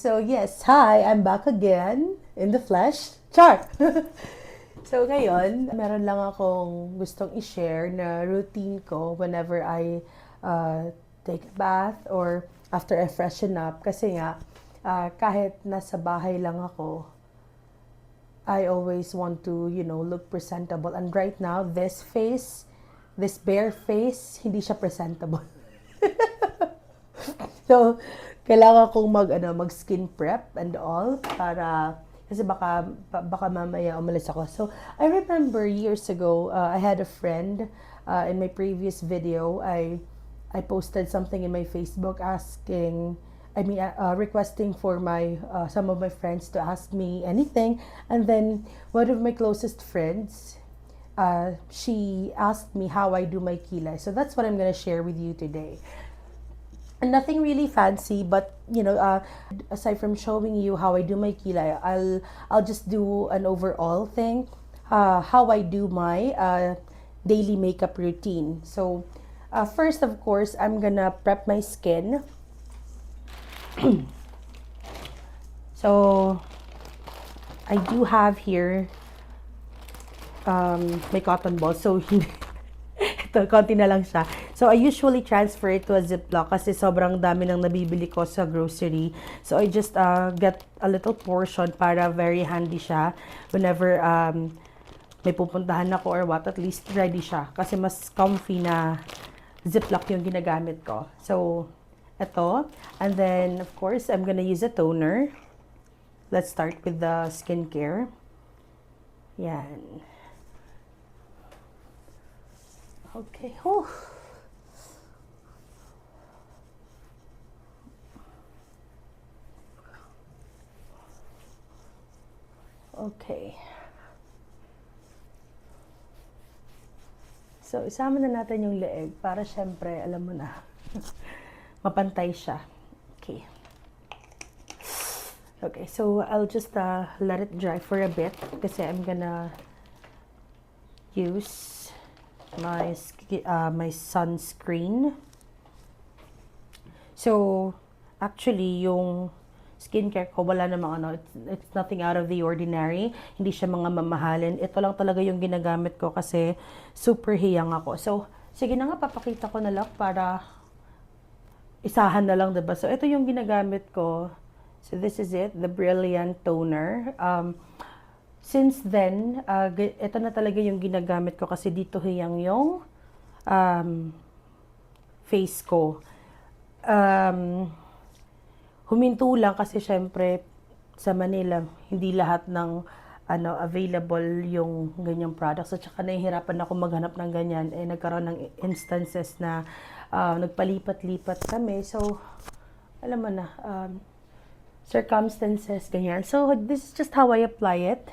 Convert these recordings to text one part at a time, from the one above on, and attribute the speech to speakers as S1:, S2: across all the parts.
S1: So yes, hi, I'm back again in the flesh. Char! So ngayon, meron lang akong gustong i-share na routine ko whenever I take a bath or after I freshen up. Kasi nga, kahit nasa bahay lang ako, I always want to, look presentable. And right now, this bare face, hindi siya presentable. So, kailangan kong mag skin prep and all para kasi baka mamaya umalis ako. So, I remember years ago, I had a friend in my previous video, I posted something in my Facebook requesting for my some of my friends to ask me anything, and then one of my closest friends, she asked me how I do my kilay. So that's what I'm gonna share with you today. Nothing really fancy, but aside from showing you how I do my kilay, I'll just do an overall thing, how I do my daily makeup routine. So first, of course, I'm gonna prep my skin. So I do have here my cotton ball. So ito, konti na lang siya. So, I usually transfer it to a Ziploc kasi sobrang dami nang nabibili ko sa grocery. So, I just get a little portion para very handy siya whenever may pupuntahan ako or what, at least ready siya. Kasi mas comfy na Ziploc yung ginagamit ko. So, ito. And then, of course, I'm gonna use a toner. Let's start with the skincare. Yan. Okay. Oh. Okay. So, isama na natin yung leeg para syempre, alam mo na, mapantay siya. Okay. Okay, so I'll just let it dry for a bit kasi I'm gonna use my sunscreen. So, actually, yung skincare ko, wala namang it's nothing out of the ordinary. Hindi siya mga mamahalin. Ito lang talaga yung ginagamit ko kasi super hiyang ako. So, sige na nga, papakita ko na lang para isahan na lang, diba? So, ito yung ginagamit ko. So, this is it, the Brilliant Toner. Since then, ito na talaga yung ginagamit ko kasi dito hiyang yung face ko. Huminto lang kasi syempre sa Manila, hindi lahat ng available yung ganyang products. At saka nahihirapan ako maghanap ng ganyan. Nagkaroon ng instances na nagpalipat-lipat kami. So, alam mo na, circumstances, ganyan. So, this is just how I apply it.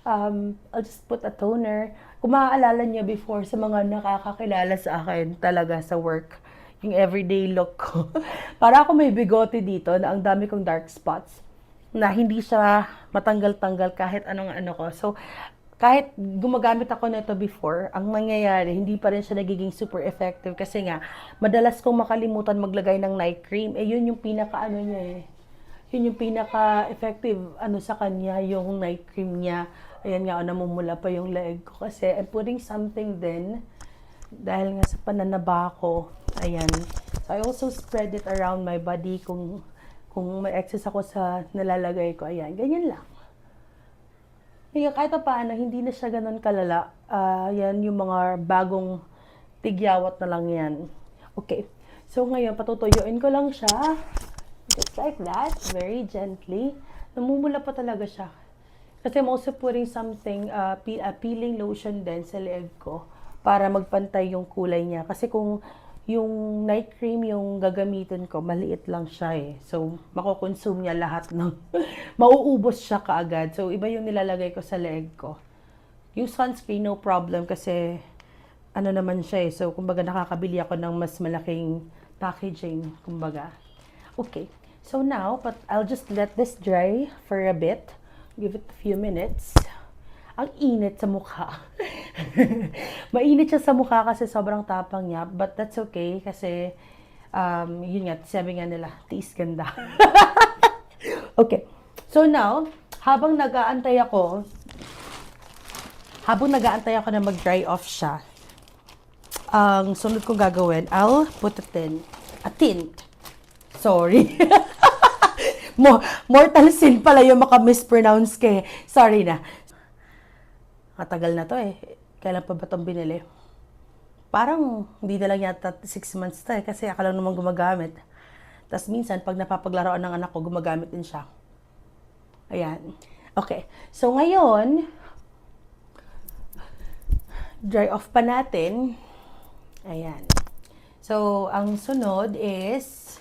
S1: I'll just put a toner. Kung maaalala niyo before sa mga nakakakilala sa akin talaga sa work, yung everyday look ko. Para ako may bigote dito na ang dami kong dark spots na hindi siya matanggal-tanggal kahit anong ko. So, kahit gumagamit ako nito before, ang mangyayari, hindi pa rin siya nagiging super effective kasi nga, madalas kong makalimutan maglagay ng night cream. Yun yung yun yung pinaka-effective sa kanya, yung night cream niya. Ayan nga, namumula pa yung leg ko kasi I'm putting something din dahil nga sa pananaba ko. Ayan. So, I also spread it around my body kung may excess ako sa nalalagay ko. Ayan, ganyan lang. Ngayon, kahit paano, hindi na siya ganun kalala. Yan yung mga bagong tigyawat na lang yan. Okay. So, ngayon, patutuyuin ko lang siya. Just like that, very gently. Namumula pa talaga siya. Kasi I'm also putting something, peeling lotion din sa leeg ko para magpantay yung kulay niya. Kasi kung yung night cream yung gagamitin ko, maliit lang siya eh. So, makukonsume niya lahat ng, mauubos siya kaagad. So, iba yung nilalagay ko sa leeg ko. Yung sunscreen, no problem kasi, naman siya eh. So, kumbaga nakakabili ako ng mas malaking packaging, kumbaga. Okay. So now, but I'll just let this dry for a bit. Give it a few minutes. Ang init sa mukha. Mainit siya sa mukha kasi sobrang tapang niya. But that's okay kasi, yun nga, sabi nga nila, tiis ganda. Okay. So now, habang nag-aantay ako na mag-dry off siya, ang sunod kong gagawin, I'll put a tint. Sorry. Mortal sin pala yung maka-mispronounce kay. Sorry na. Matagal na to eh. Kailan pa ba itong binili? Parang hindi na lang yata 6 months to eh. Kasi ako lang naman gumagamit. Tapos minsan, pag napapaglaruan ng anak ko, gumagamit din siya. Ayan. Okay. So ngayon, dry off pa natin. Ayan. So, ang sunod is,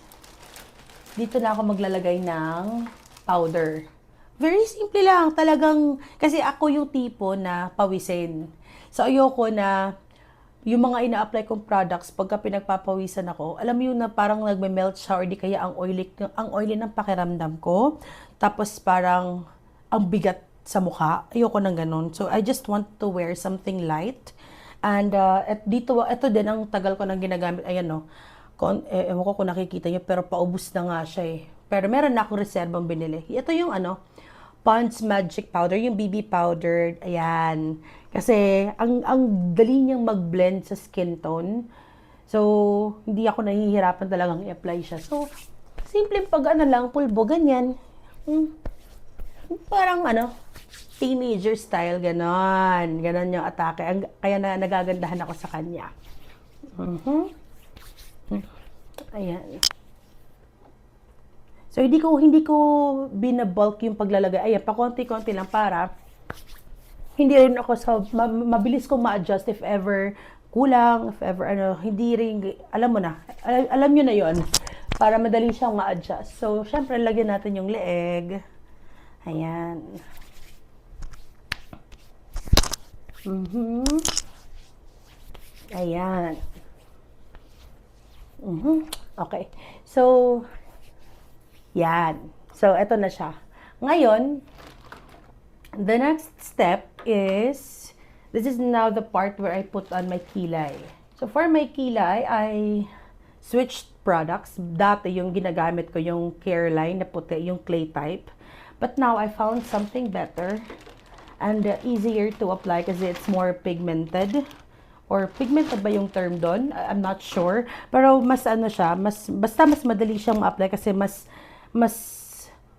S1: dito na ako maglalagay ng powder. Very simple lang. Talagang, kasi ako yung tipo na pawisin. So, ayoko na yung mga ina-apply kong products, pagka pinagpapawisan ako, alam mo yun na parang nagme-melt siya or di kaya ang oily ng pakiramdam ko. Tapos parang ang bigat sa mukha. Ayoko ng ganun. So, I just want to wear something light. And ito din ang tagal ko nang ginagamit. Ayan no. Ewan ko kung nakikita nyo, pero paubos na nga siya eh. Pero meron na akong reserbang binili. Ito yung Pond's Magic Powder, yung BB powder. Ayan. Kasi ang dali niyang mag-blend sa skin tone. So, hindi ako nahihirapan talagang i-apply siya. So, simple pag lang, pulbo, ganyan. Parang teenager style, ganon. Ganon yung atake. Kaya na nagagandahan ako sa kanya. Ayan. So, hindi ko binabulk yung paglalagay. Ayan, pa konti-konti lang para hindi rin ako mabilis kong ma-adjust if ever kulang, if ever hindi rin, alam mo na. Alam nyo na yon para madali siyang ma-adjust. So, syempre, lagyan natin yung leeg. Ayan. Ayan. Okay. So, yan. So, eto na siya. Ngayon, the next step is, this is now the part where I put on my kilay. So, for my kilay, I switched products. Dati yung ginagamit ko yung Careline na puti, yung clay type. But now, I found something better and easier to apply kasi it's more pigmented. Or pigmented ba yung term doon? I'm not sure. Pero mas siya, basta mas madali siyang ma-apply kasi mas,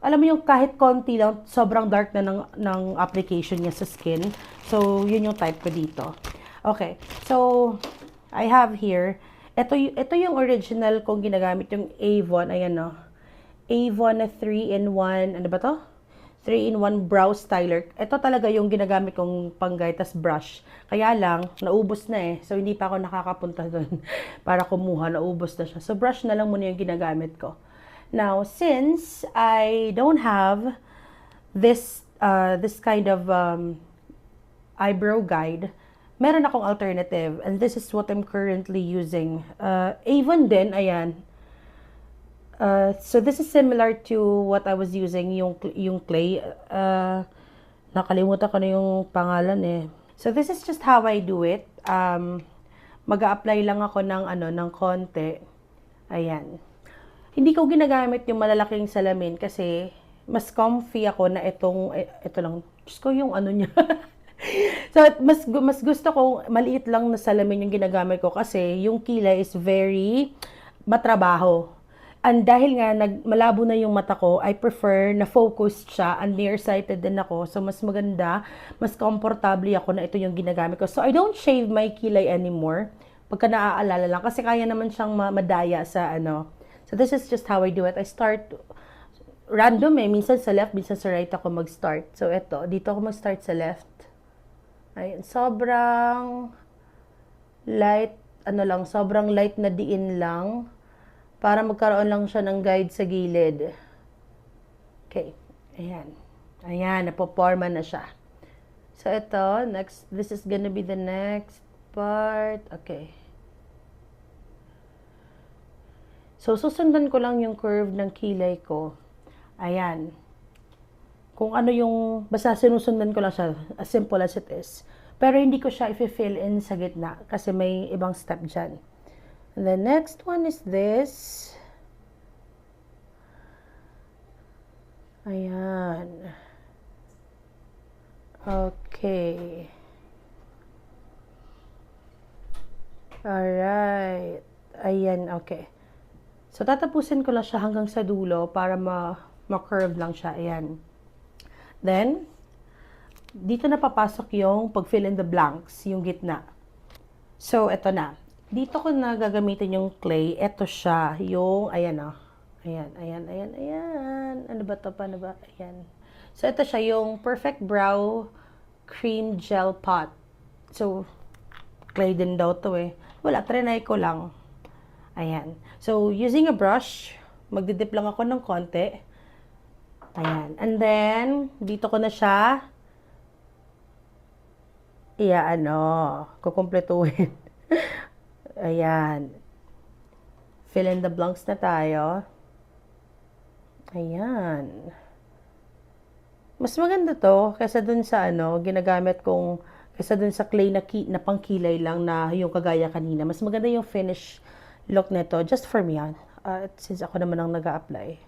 S1: alam mo yung kahit konti lang, sobrang dark na ng application niya sa skin. So, yun yung type ko dito. Okay. So, I have here, ito yung original kong ginagamit, yung Avon, ayan no. Avon na 3-in-1, ano ba to? 3-in-1 brow styler. Ito talaga yung ginagamit kong panggay, tas brush. Kaya lang, naubos na eh. So, hindi pa ako nakakapunta doon para kumuha. Naubos na siya. So, brush na lang muna yung ginagamit ko. Now, since I don't have this kind of eyebrow guide, meron akong alternative. And this is what I'm currently using. Avon din, ayan. So this is similar to what I was using, yung clay. Nakalimutan ko na yung pangalan eh. So this is just how I do it. Mag-a-apply lang ako ng konti. Ayan. Hindi ko ginagamit yung malalaking salamin kasi mas comfy ako na ito lang. Diyos ko yung niya. So mas gusto ko maliit lang na salamin yung ginagamit ko kasi yung kilay is very matrabaho. And dahil nga malabo na yung mata ko, I prefer na focused siya and nearsighted din ako. So mas maganda, mas comfortable ako na ito yung ginagamit ko. So I don't shave my kilay anymore. Pagka naaalala lang kasi kaya naman siyang madaya sa So this is just how I do it. I start random minsan sa left, minsan sa right ako mag-start. So dito ako mag-start sa left. Ayun, sobrang light, sobrang light na diin lang. Para magkaroon lang siya ng guide sa gilid. Okay. Ayan. Ayan, napoporma na siya. So, ito, this is gonna be the next part. Okay. So, susundan ko lang yung curve ng kilay ko. Ayan. Kung basta sinusundan ko lang siya, as simple as it is. Pero hindi ko siya i-fill in sa gitna kasi may ibang step dyan. And the next one is this. Ayan. Okay. Alright. Ayan, okay. So, tatapusin ko lang siya hanggang sa dulo para ma-curve lang siya. Ayan. Then, dito na papasok yung pag-fill in the blanks, yung gitna. So, eto na. Dito ko na gagamitin yung clay. Eto siya, yung, ayan o. Ayan, ayan, ayan, ayan. Ano ba to? Paano ba? Ayan. So, ito siya, yung Perfect Brow Cream Gel Pot. So, clay din daw to eh. Wala, trinay ko lang. Ayan. So, using a brush, magdidip lang ako ng konti. Ayan. And then, dito ko na siya kukumpletuhin. Ayan. Fill in the blanks na tayo. Ayan. Mas maganda to kaysa dun sa ginagamit kong kaysa dun sa clay na pangkilay lang na yung kagaya kanina. Mas maganda yung finish look nito. Just for me yan. Since ako naman ang nag-a-apply.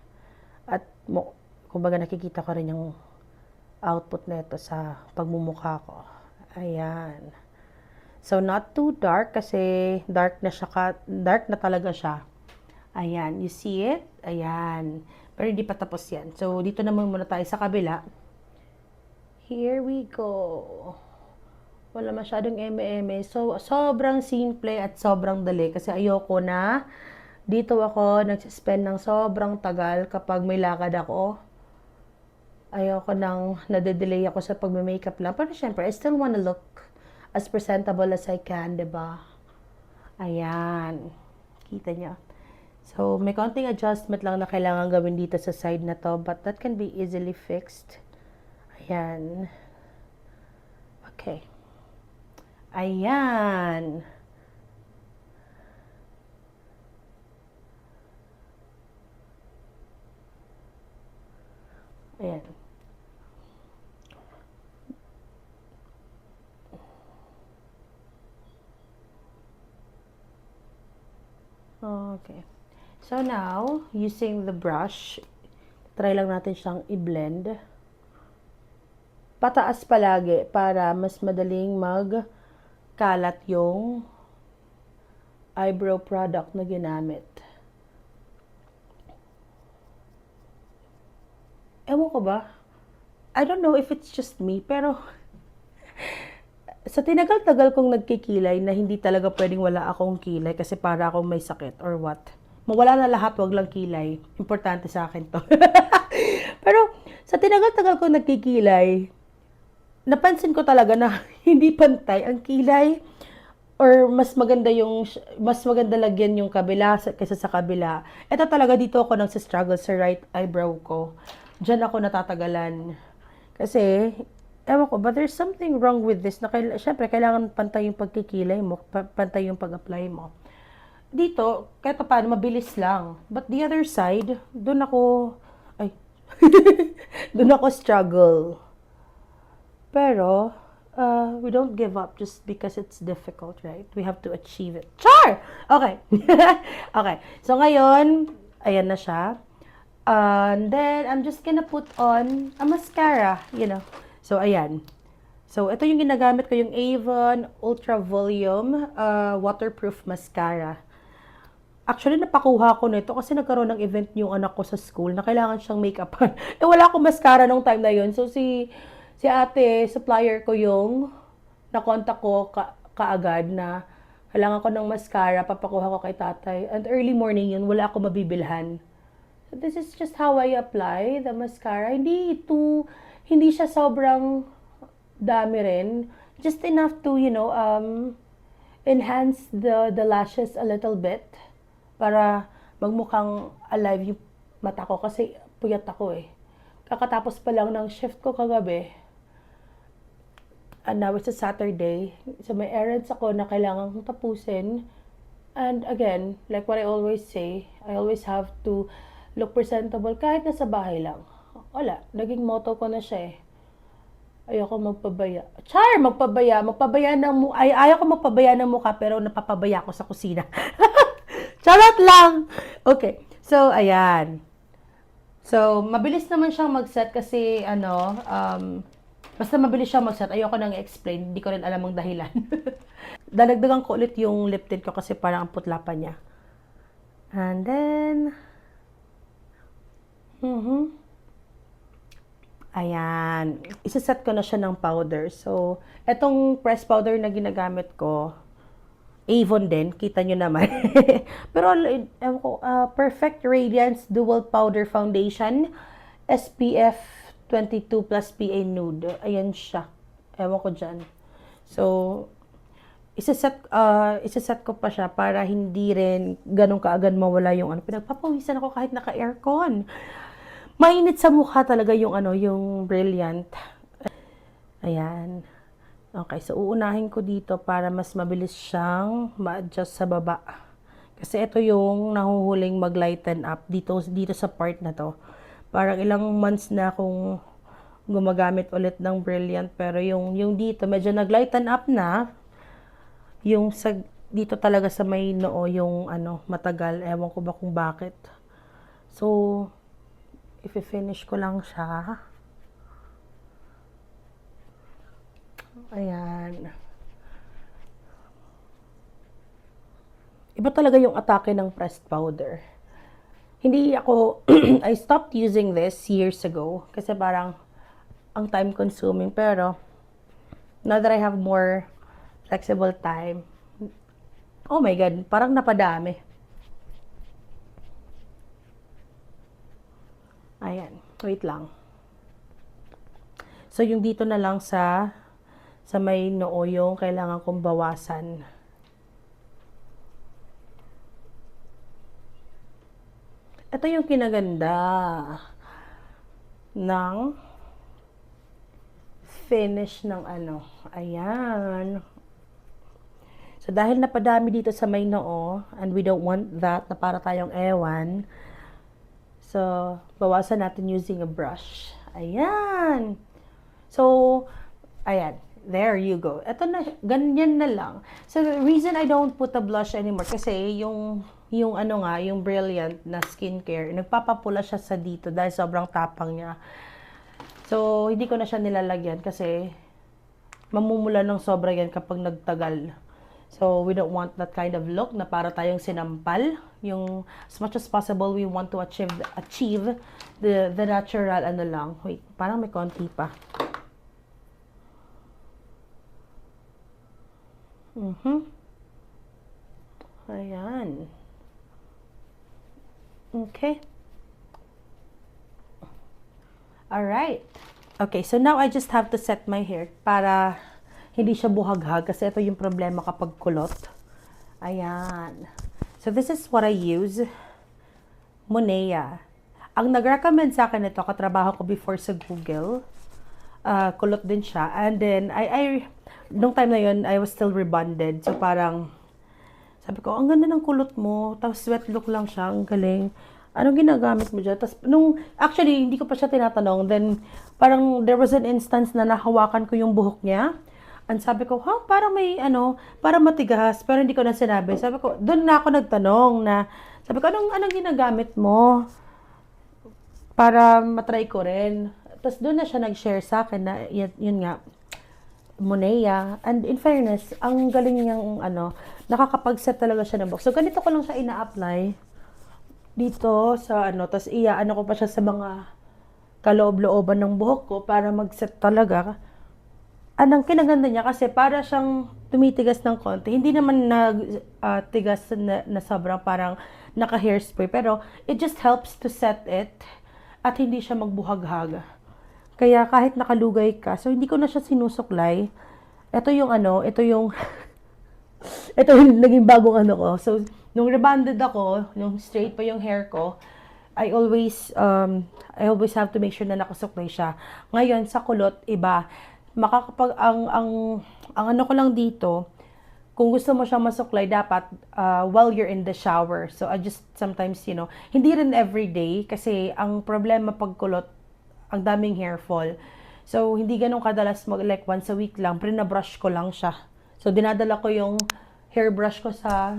S1: At kumbaga nakikita ko rin yung output nito sa pagmumukha ko. Ayan. So, not too dark kasi dark na talaga siya. Ayan. You see it? Ayan. Pero hindi pa tapos yan. So, dito naman muna tayo sa kabila. Here we go. Wala masyadong eme-eme. So, sobrang simple at sobrang dali. Kasi ayoko na dito ako nagsispend ng sobrang tagal kapag may lakad ako. Ayoko nang nade-delay ako sa pagme-makeup lang. Pero syempre, I still wanna look as presentable as I can, diba? Ayan. Kita niyo. So, may konting adjustment lang na kailangan gawin dito sa side na to. But that can be easily fixed. Ayan. Okay. Ayan. Ayan. Okay. So now, using the brush, try lang natin siyang i-blend. Pataas palagi para mas madaling magkalat yung eyebrow product na ginamit. Ewan ko ba? I don't know if it's just me, pero sa tinagal-tagal kong nagkikilay na hindi talaga pwedeng wala akong kilay kasi para akong may sakit or what. Mawala na lahat, wag lang kilay. Importante sa akin to. Pero sa tinagal-tagal kong nagkikilay, napansin ko talaga na hindi pantay ang kilay or mas maganda lagyan yung kabila kaysa sa kabila. Ito talaga dito ako nang struggle sa right eyebrow ko. Diyan ako natatagalan. Kasi ewan ko, but there's something wrong with this na syempre kailangan pantay yung pagkikilay mo, pantay yung pag-apply mo. Dito, kahit paano, mabilis lang. But the other side, doon ako struggle. Pero, we don't give up just because it's difficult, right? We have to achieve it. Char! Okay. Okay. So, ngayon, ayan na siya. And then, I'm just gonna put on a mascara, So, ayan. So, ito yung ginagamit ko, yung Avon Ultra Volume Waterproof Mascara. Actually, napakuha ko nito kasi nagkaroon ng event yung anak ko sa school na kailangan siyang make-upan. Wala akong mascara nung time na yun. So, si ate, supplier ko yung nakontak ko kaagad na kailangan ko ng mascara, papakuha ko kay tatay. And early morning yun, wala akong mabibilhan. So, this is just how I apply the mascara. Hindi siya sobrang dami rin. Just enough to, enhance the lashes a little bit para magmukhang alive yung mata ko kasi puyat ako eh. Kakatapos pa lang ng shift ko kagabi. And now it's a Saturday. So may errands ako na kailangan kong tapusin. And again, like what I always say, I always have to look presentable kahit nasa bahay lang. Wala, naging motto ko na siya eh. Ayoko magpabaya. Char! Magpabaya ng ayaw ko magpabaya ng mukha pero napapabaya ko sa kusina. Charot lang! Okay. So, ayan. So, mabilis naman siyang mag-set kasi basta mabilis siyang mag-set. Ayoko nang i-explain, hindi ko rin alam ang dahilan. Dadagdagan ko ulit yung lip tint ko kasi parang ang putla pa niya. And then, ayan. Isa-set ko na siya ng powder. So, etong press powder na ginagamit ko, Avon din, kita nyo naman. Pero, ewan ko, Perfect Radiance Dual Powder Foundation, SPF 22 plus PA Nude. Ayan siya. Ewan ko dyan. So, isa-set ko pa siya para hindi rin ganun kaagad mawala yung ano. Pinagpapawisan ako kahit naka-aircon. Mainit sa mukha talaga yung yung Brilliant. Ayan. Okay, so uunahin ko dito para mas mabilis siyang ma-adjust sa baba. Kasi ito yung nahuhuling mag-lighten up dito sa part na to. Parang ilang months na akong gumagamit ulit ng Brilliant, pero yung dito medyo nag-lighten up na. Yung sa dito talaga sa may noo yung matagal. Ewan ko ba kung bakit. So, i-finish ko lang siya. Ayan. Iba talaga yung atake ng pressed powder. Hindi ako, I stopped using this years ago kasi parang ang time consuming. Pero, now that I have more flexible time, oh my God, parang napadami. Ayan, wait lang. So, yung dito na lang sa may noo yung kailangan kong bawasan. Ito yung kinaganda ng finish ng ayan. So, dahil napadami dito sa may noo, and we don't want that, na para tayong ewan, so, bawasan natin using a brush. Ayan. So, ayan. There you go. Ito na, ganyan na lang. So, the reason I don't put a blush anymore, kasi yung Brilliant na skincare, nagpapapula siya sa dito dahil sobrang tapang niya. So, hindi ko na siya nilalagyan kasi mamumula ng sobra yan kapag nagtagal. So, we don't want that kind of look na para tayong sinampal. Yung, as much as possible, we want to achieve the natural lang. Wait, parang may konti pa. Ayan. Okay. Alright. Okay, so now I just have to set my hair para hindi siya buhaghag kasi ito yung problema kapag kulot. Ayan. So this is what I use. Monea. Ang nag-recommend sa akin ito, katrabaho ko before sa Google. Kulot din siya. And then, nung time na yun, I was still rebonded. So parang, sabi ko, ang ganda ng kulot mo. Tapos wet look lang siya. Ang galing. Anong ginagamit mo dyan? Tapos, actually, hindi ko pa siya tinatanong. Then, parang there was an instance na nahawakan ko yung buhok niya. And sabi ko, parang may, parang matigas. Pero hindi ko na sinabi. Sabi ko, doon na ako nagtanong na, sabi ko, anong ginagamit mo? Para matry ko rin. Tapos doon na siya nag-share sa akin na, yun nga, Monea. And in fairness, ang galing niyang, nakakapag-set talaga siya ng buhok. So, ganito ko lang siya ina-apply dito sa tapos ko pa siya sa mga kaloob-looban ng buhok ko para mag-set talaga. Anong kinaganda niya kasi para siyang tumitigas ng konti. Hindi naman tigas na sobrang parang naka-hairspray. Pero it just helps to set it at hindi siya magbuhaghag. Kaya kahit nakalugay ka, so hindi ko na siya sinusuklay. Ito yung ito yung naging bagong ko. So, nung rebonded ako, nung straight pa yung hair ko, I always have to make sure na nakasuklay siya. Ngayon, sa kulot, iba. Ang ko lang dito, kung gusto mo siyang masuklay, dapat while you're in the shower. So, I just sometimes, hindi rin everyday, kasi ang problema pag kulot, ang daming hair fall. So, hindi ganun kadalas like once a week lang, pre-na-brush ko lang siya. So, dinadala ko yung hairbrush ko sa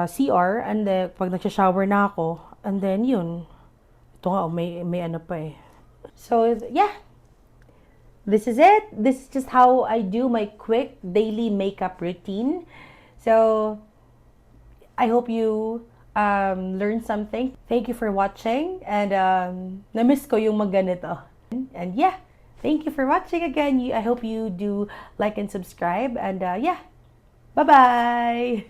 S1: CR, and then, pag nagsha-shower na ako, And then, yun. Ito nga, may ano pa eh. So, yeah. This is it. This is just how I do my quick daily makeup routine. So, I hope you learned something. Thank you for watching. And na-miss ko yung magganito. And yeah, thank you for watching again. I hope you do like and subscribe. And yeah, bye-bye!